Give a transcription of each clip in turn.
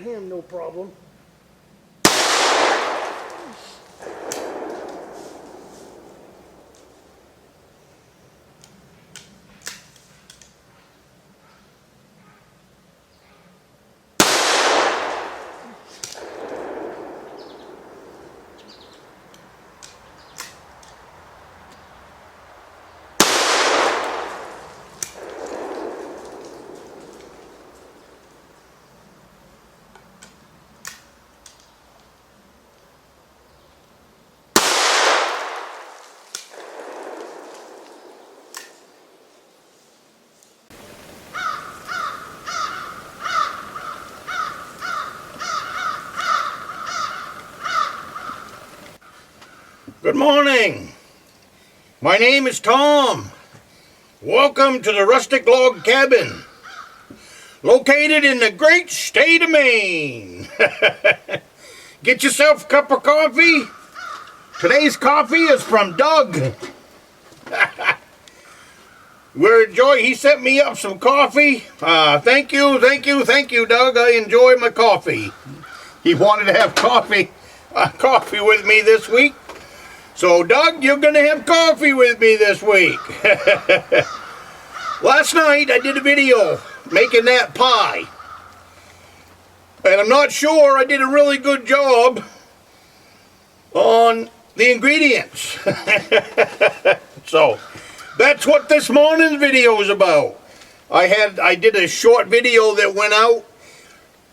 him no problem. Good morning. My name is Tom. Welcome to the Rustic Log Cabin, located in the great state of Maine. Get yourself a cup of coffee. Today's coffee is from Doug. He sent me up some coffee. Thank you, Doug. I enjoy my coffee. He wanted to have coffee with me this week. So, Doug, you're going to have coffee with me this week. Last night, I did a video making that pie. And I'm not sure I did a really good job on the ingredients. So, that's what this morning's video is about. I did a short video that went out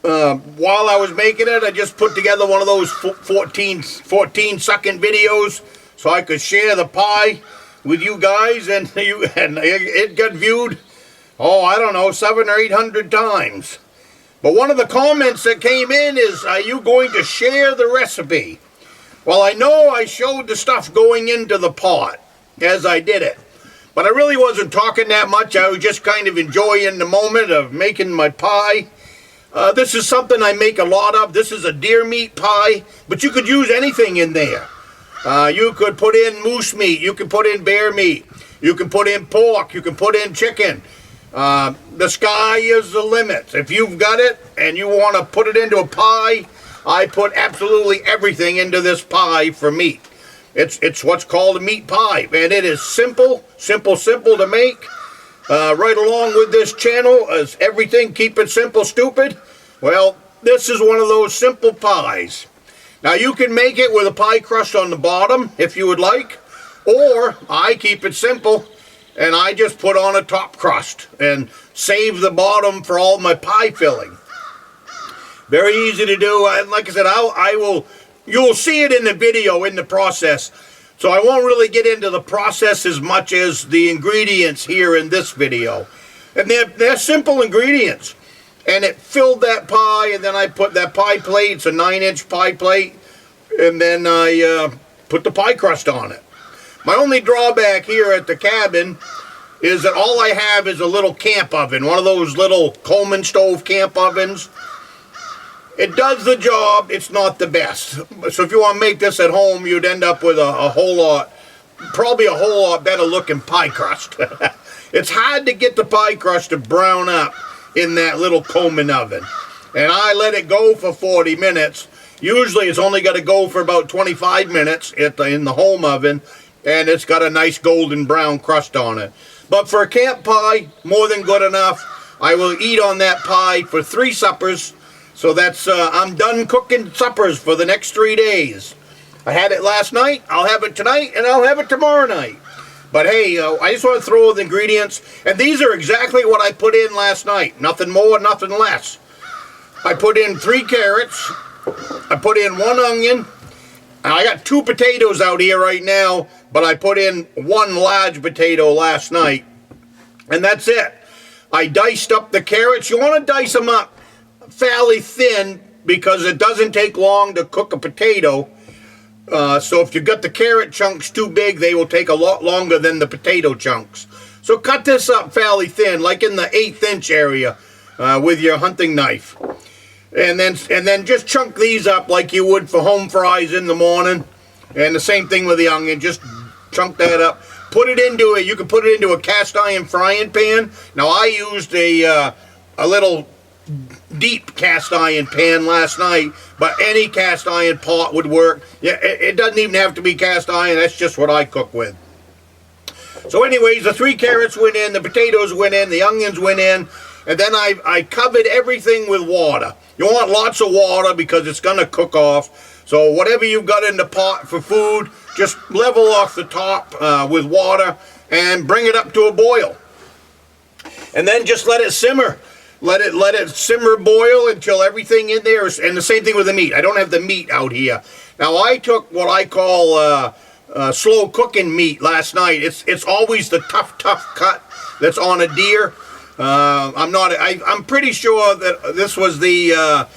while I was making it. I just put together one of those 14-second videos so I could share the pie with you guys, and it got viewed, I don't know, 700 or 800 times. But one of the comments that came in is, are you going to share the recipe? Well, I know I showed the stuff going into the pot as I did it, but I really wasn't talking that much. I was just kind of enjoying the moment of making my pie. This is something I make a lot of. This is a deer meat pie, but you could use anything in there. You could put in moose meat, you can put in bear meat, you can put in pork, you can put in chicken. The sky is the limit. If you've got it and you want to put it into a pie, I put absolutely everything into this pie for meat. It's what's called a meat pie, and it is simple to make. Right along with this channel is everything keep it simple stupid. Well, this is one of those simple pies. Now you can make it with a pie crust on the bottom if you would like, or I keep it simple and I just put on a top crust and save the bottom for all my pie filling. Very easy to do. Like I said, you'll see it in the video in the process. So I won't really get into the process as much as the ingredients here in this video. And they're simple ingredients. And it filled that pie, and then I put that pie plate, it's a 9-inch pie plate, and then I put the pie crust on it. My only drawback here at the cabin is that all I have is a little camp oven, one of those little Coleman stove camp ovens. It does the job, it's not the best. So if you want to make this at home, you'd end up with probably a whole lot better looking pie crust. It's hard to get the pie crust to brown up in that little Coleman oven. And I let it go for 40 minutes. Usually it's only got to go for about 25 minutes in the home oven, and it's got a nice golden brown crust on it. But for a camp pie, more than good enough. I will eat on that pie for 3 suppers. So that's, I'm done cooking suppers for the next 3 days. I had it last night, I'll have it tonight, and I'll have it tomorrow night. But hey, I just want to throw the ingredients, and these are exactly what I put in last night. Nothing more, nothing less. I put in 3 carrots, I put in 1 onion, and I got 2 potatoes out here right now, but I put in 1 large potato last night, and that's it. I diced up the carrots. You want to dice them up fairly thin because it doesn't take long to cook a potato. So if you've got the carrot chunks too big, they will take a lot longer than the potato chunks. So cut this up fairly thin, like in the 1/8 inch area with your hunting knife. And then just chunk these up like you would for home fries in the morning. And the same thing with the onion, just chunk that up. You can put it into a cast iron frying pan. Now I used a little deep cast iron pan last night, but any cast iron pot would work. Yeah, it doesn't even have to be cast iron. That's just what I cook with. So anyways, the 3 carrots went in, the potatoes went in, the onions went in, and then I covered everything with water. You want lots of water because it's going to cook off. So whatever you've got in the pot for food, just level off the top with water and bring it up to a boil. And then just let it simmer. Let it simmer, boil until everything in there is, and the same thing with the meat. I don't have the meat out here. Now I took what I call slow cooking meat last night. It's always the tough cut that's on a deer. I'm pretty sure that this was the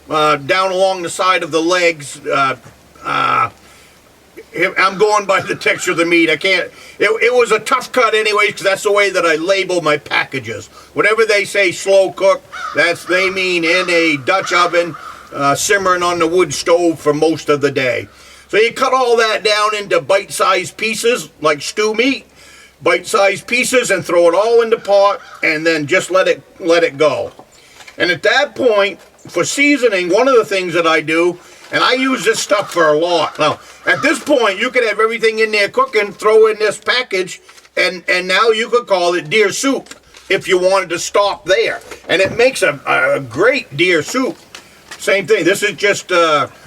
down along the side of the legs. I'm going by the texture of the meat. I can't. It was a tough cut anyways, because that's the way that I label my packages. Whatever they say slow cook, they mean in a Dutch oven, simmering on the wood stove for most of the day. So you cut all that down into bite-sized pieces, like stew meat, bite-sized pieces, and throw it all in the pot, and then just let it go. And at that point, for seasoning, one of the things that I do, and I use this stuff for a lot. Now, at this point, you could have everything in there cooking, throw in this package, and now you could call it deer soup if you wanted to stop there. And it makes a great deer soup. Same thing. This is just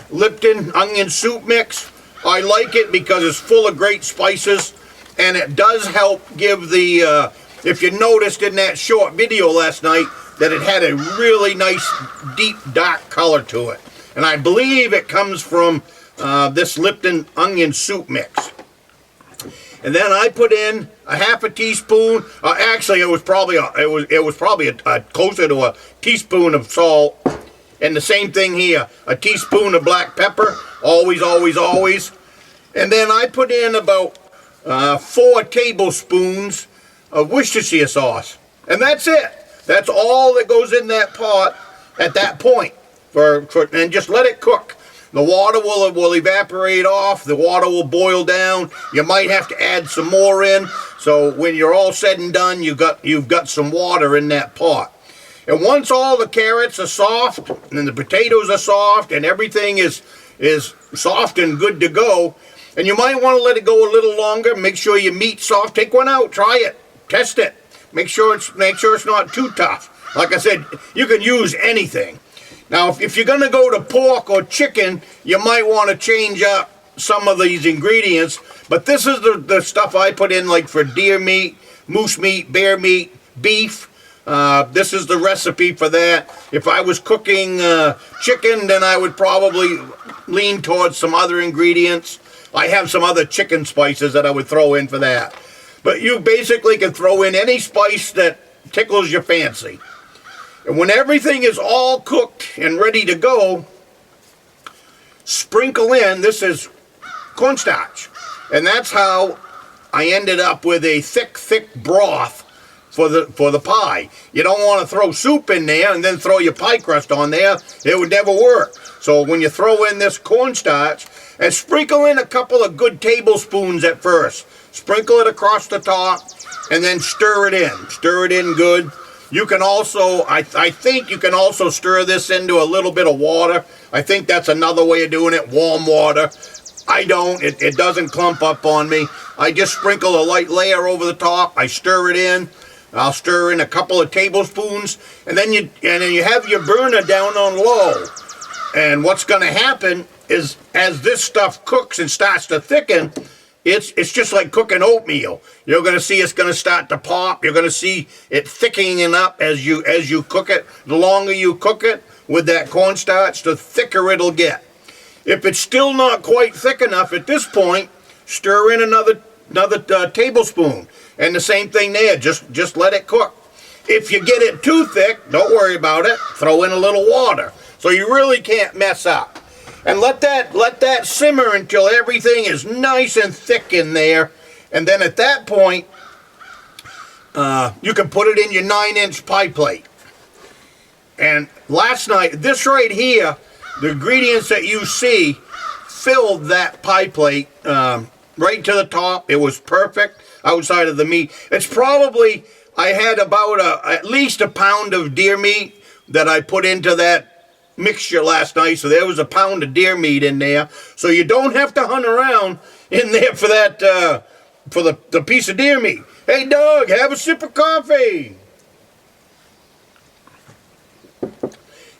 Lipton onion soup mix. I like it because it's full of great spices, and it does help give the, if you noticed in that short video last night, that it had a really nice, deep, dark color to it. And I believe it comes from this Lipton onion soup mix. And then I put in a half a teaspoon. Actually, it was probably closer to a teaspoon of salt. And the same thing here, a teaspoon of black pepper. Always, always, always. And then I put in about 4 tablespoons of Worcestershire sauce. And that's it. That's all that goes in that pot at that point. And just let it cook. The water will evaporate off. The water will boil down. You might have to add some more in. So when you're all said and done, you've got some water in that pot. And once all the carrots are soft and the potatoes are soft and everything is soft and good to go, and you might want to let it go a little longer. Make sure your meat's soft. Take one out. Try it. Test it. Make sure it's not too tough. Like I said, you can use anything. Now, if you're going to go to pork or chicken, you might want to change up some of these ingredients. But this is the stuff I put in, like for deer meat, moose meat, bear meat, beef. This is the recipe for that. If I was cooking chicken, then I would probably lean towards some other ingredients. I have some other chicken spices that I would throw in for that. But you basically can throw in any spice that tickles your fancy. And when everything is all cooked and ready to go, sprinkle in, this is cornstarch. And that's how I ended up with a thick broth for the pie. You don't want to throw soup in there and then throw your pie crust on there. It would never work. So when you throw in this cornstarch, and sprinkle in a couple of good tablespoons at first. Sprinkle it across the top, and then stir it in. Stir it in good. You can also, I think you can also stir this into a little bit of water. I think that's another way of doing it, warm water. I don't, it doesn't clump up on me. I just sprinkle a light layer over the top. I stir it in. I'll stir in a couple of tablespoons, and then you have your burner down on low. And what's going to happen is, as this stuff cooks and starts to thicken, it's just like cooking oatmeal. You're going to see it's going to start to pop. You're going to see it thickening up as you cook it. The longer you cook it with that cornstarch, the thicker it'll get. If it's still not quite thick enough at this point, stir in another tablespoon. And the same thing there, just let it cook. If you get it too thick, don't worry about it. Throw in a little water. So you really can't mess up. And let that simmer until everything is nice and thick in there. And then at that point, you can put it in your 9-inch pie plate. And last night, this right here, the ingredients that you see filled that pie plate right to the top. It was perfect outside of the meat. It's probably, I had about at least a pound of deer meat that I put into that mixture last night. So there was a pound of deer meat in there. So you don't have to hunt around in there for that, for the piece of deer meat. Hey, Doug, have a sip of coffee.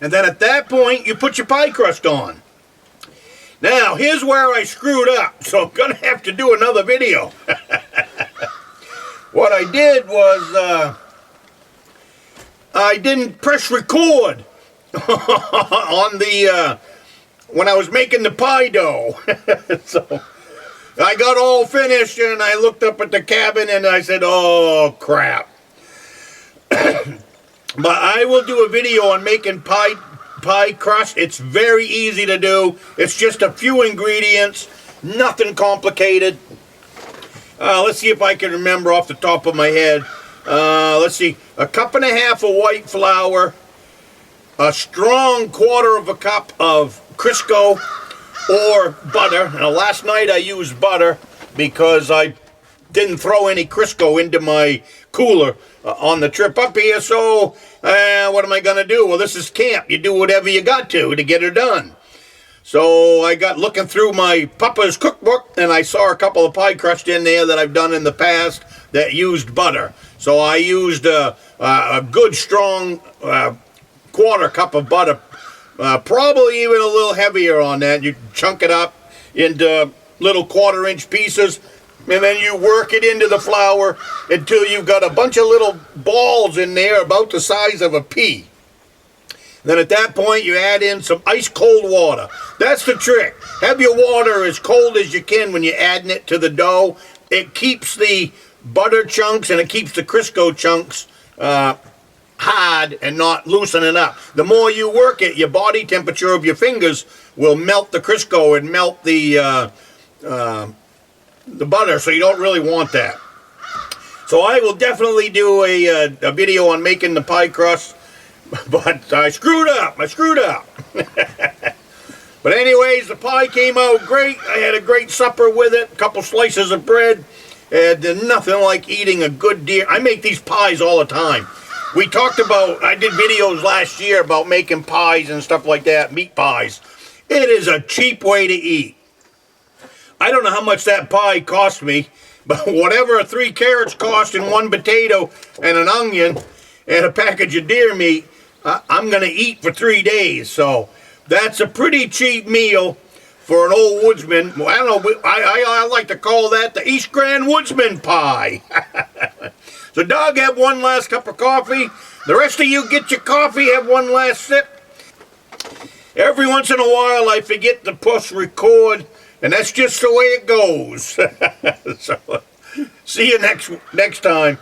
And then at that point, you put your pie crust on. Now, here's where I screwed up, so I'm going to have to do another video. What I did was, I didn't press record on the, when I was making the pie dough. So I got all finished and I looked up at the cabin and I said, oh crap. But I will do a video on making pie crust. It's very easy to do. It's just a few ingredients, nothing complicated. Let's see if I can remember off the top of my head. Let's see, 1.5 cups of white flour, a strong 1/4 cup of Crisco or butter. Now last night I used butter because I didn't throw any Crisco into my cooler on the trip up here, so what am I going to do? Well, this is camp. You do whatever you got to get it done. So I got looking through my Papa's cookbook, and I saw a couple of pie crust in there that I've done in the past that used butter. So I used a good strong 1/4 cup of butter, probably even a little heavier on that. You chunk it up into little 1/4-inch pieces, and then you work it into the flour until you've got a bunch of little balls in there about the size of a pea. Then at that point you add in some ice cold water. That's the trick. Have your water as cold as you can when you're adding it to the dough. It keeps the butter chunks and it keeps the Crisco chunks hard and not loosening up. The more you work it, your body temperature of your fingers will melt the Crisco and melt the butter, so you don't really want that. So I will definitely do a video on making the pie crust, but I screwed up. But anyways, the pie came out great. I had a great supper with it, a couple slices of bread, and there's nothing like eating a good deer. I make these pies all the time. We talked about, I did videos last year about making pies and stuff like that, meat pies. It is a cheap way to eat. I don't know how much that pie cost me, but whatever 3 carrots cost and 1 potato and an onion and a package of deer meat, I'm going to eat for 3 days. So that's a pretty cheap meal for an old woodsman. Well, I don't know, I like to call that the East Grand Woodsman pie. So Doug, have one last cup of coffee. The rest of you get your coffee, have one last sip. Every once in a while I forget to push record, and that's just the way it goes. So, see you next time.